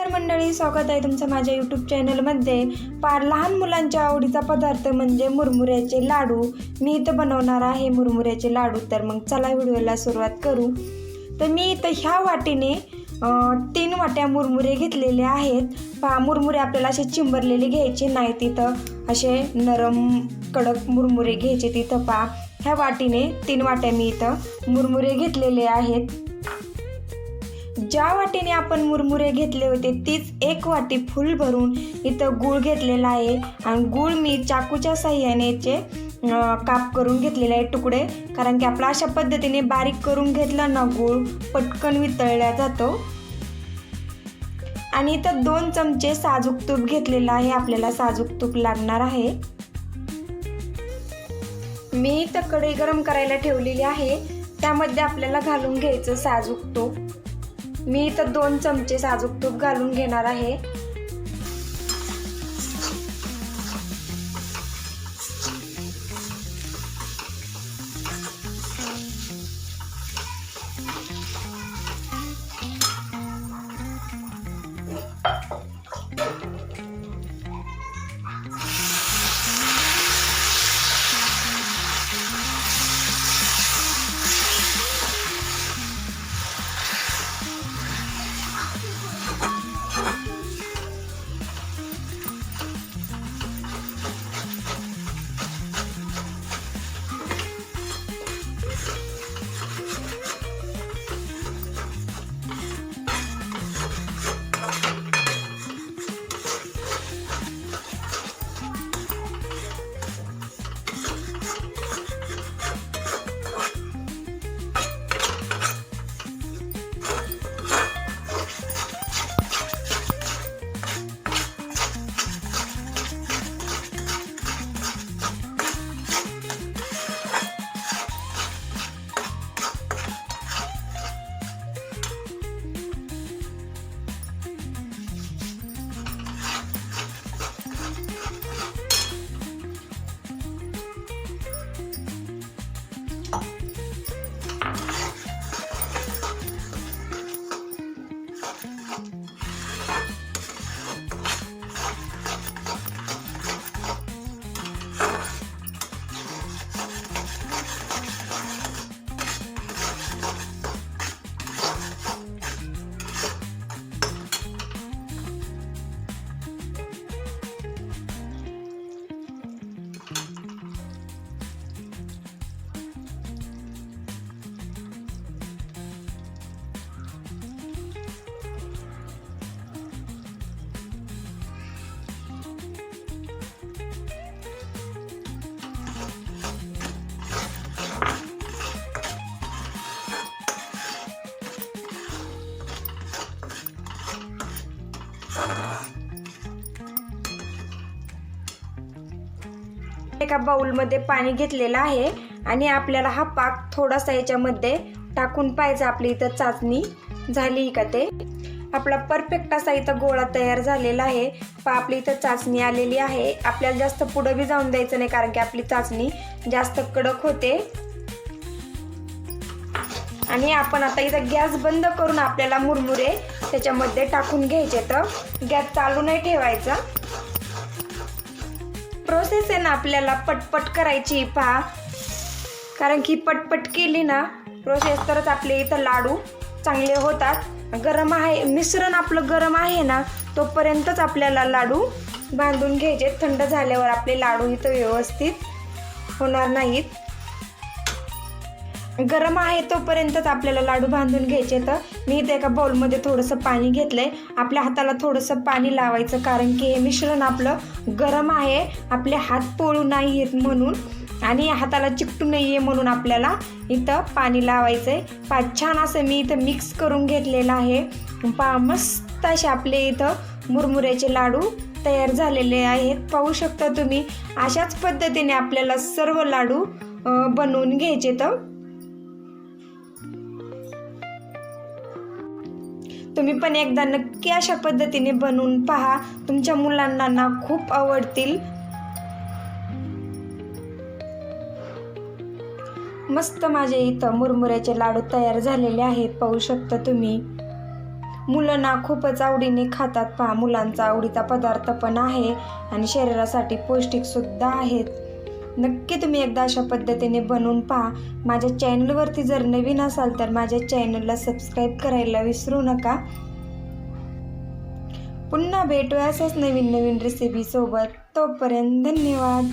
नमस्कार मंडळी, स्वागत आहे तुमचं माझ्या यूट्यूब चॅनलमध्ये। फार लहान मुलांच्या आवडीचा पदार्थ म्हणजे मुरमुऱ्याचे लाडू। मी इथं बनवणार आहे मुरमुऱ्याचे लाडू। तर मग चला व्हिडिओला सुरुवात करू। तर मी इथं ह्या वाटीने 3 वाट्या मुरमुरे घेतलेले आहेत। पहा, मुरमुरे आपल्याला असे चिंबरलेले घ्यायचे नाही, तिथं असे नरम कडक मुरमुरे घ्यायचे। तिथं पहा, ह्या वाटीने 3 वाट्या मी इथं मुरमुरे घेतलेले आहेत। ज्या वाटीने आपण मुरमुरे घेतले होते तीच 1 वाटी फुल भरून इथं गूळ घेतलेला आहे। आणि गूळ मी चाकूच्या साहाय्याने काप करून घेतलेले आहे तुकडे, कारण की आपला अशा पद्धतीने बारीक करून घेतला ना गूळ पटकन वितळला जातो। आणि इथं 2 चमचे साजूक तूप घेतलेला आहे, आपल्याला साजूक तूप लागणार आहे। मी इथं कढई गरम करायला ठेवलेली आहे, त्यामध्ये आपल्याला घालून घ्यायचं साजूक तूप। मी इथं 2 चमचे साजूक तूप घालून घेणार आहे। एका बाउलमध्ये पाणी घेतलेलं आहे आणि आपल्याला हा पाक थोडासा याच्यामध्ये टाकून पाहायचा आपली इथं चाचणी झाली का ते। आपला परफेक्ट असा इथं गोळा तयार झालेला आहे। आपली इथं चाचणी आलेली आहे। आपल्याला जास्त पुढं बी जाऊन द्यायचं नाही, कारण की आपली चाचणी जास्त कडक होते। आणि आपण आता इथं गॅस बंद करून आपल्याला मुरमुरे त्याच्यामध्ये टाकून घ्यायचे। तर गॅस चालू नाही ठेवायचा। प्रोसेस आहे ना आपल्याला पटपट करायची पहा, कारण की पटपट केली ना प्रोसेस तरच आपले इथं लाडू चांगले होतात। गरम आहे मिश्रण, आपलं गरम आहे ना तोपर्यंतच आपल्याला लाडू बांधून घ्यायचे। थंड झाल्यावर आपले लाडू इथं व्यवस्थित होणार नाहीत। गरम आहे तोपर्यंतच आपल्याला लाडू बांधून घ्यायचे। तर मी इथे एका बाउलमध्ये थोडंसं पाणी घेतलंय। आपल्या हाताला थोडंसं पाणी लावायचं, कारण की हे मिश्रण आपलं गरम आहे, आपले हात पोळू नाही येत म्हणून आणि हाताला चिकटू नये म्हणून आपल्याला इथं पाणी लावायचंय। छान असं मी इथं मिक्स करून घेतलेलं आहे। मस्त असे आपले इथं मुरमुऱ्याचे लाडू तयार झालेले आहेत। पाहू शकता तुम्ही, अशाच पद्धतीने आपल्याला सर्व लाडू बनवून घ्यायचे। तर तुम्ही पण एकदा नक्की अशा पद्धतीने बनवून पहा, तुमच्या मुलांना ना खूप आवडतील। मस्त माझे इथं मुरमुऱ्याचे लाडू तयार झालेले आहेत, पाहू शकता तुम्ही। मुलं ना खूपच आवडीने खातात पहा. मुलांचा आवडीचा पदार्थ पण आहे आणि शरीरासाठी पौष्टिकसुद्धा आहेत. नक्की तुम्ही एकदा अशा पद्धतीने बनवून पहा. माझ्या चॅनलवरती जर नवीन असाल तर माझ्या चॅनलला सबस्क्राईब करायला विसरू नका. पुन्हा भेटूया अशाच नवीन नवीन रेसिपीसोबत. तोपर्यंत धन्यवाद.